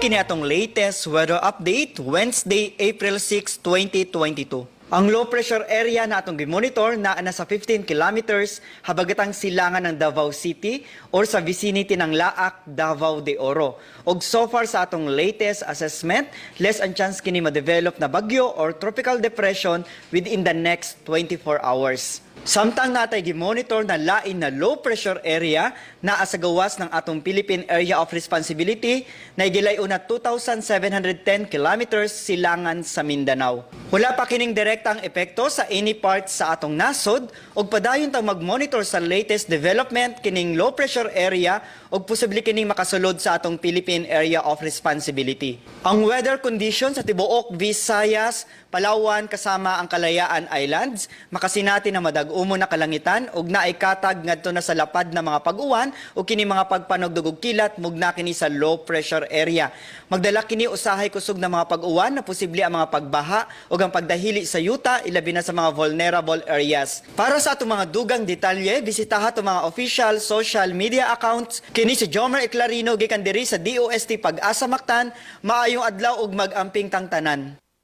Kini atong latest weather update Wednesday, April 6, 2022. Ang low pressure area na atong gimonitor na nasa 15 kilometers habagatang silangan ng Davao City or sa vicinity ng Laak, Davao de Oro. Og so far sa atong latest assessment, less ang chance kini ma-develop na bagyo or tropical depression within the next 24 hours. Samtang natay gimonitor na lain na low pressure area na sa gawas ng atong Philippine Area of Responsibility na igilay una 2,710 kilometers silangan sa Mindanao. Wala pa kining direktang epekto sa any part sa atong nasod ug padayon tang mag-monitor sa latest development kining low pressure area ug posible kining makasulod sa atong Philippine Area of Responsibility. Ang weather conditions sa tibuok Visayas, Palawan kasama ang Kalayaan Islands makasinati na madag-umo na kalangitan ug naay katag ngadto na sa lapad na mga pag-uwan ug kini mga pagpanugdog og kilat mugna kini sa low pressure area. Magdala kini usahay kusog na mga pag-uwan na posible ang mga pagbaha ug ang pagdahili sa yuta ilabi na sa mga vulnerable areas. Para sa atong mga dugang detalye, bisitaha atong mga official social media accounts. Kini si Jomer Eclarino gikan diri sa DOST Pag-asa Mactan. Maayong adlaw ug mag-amping tang tanan.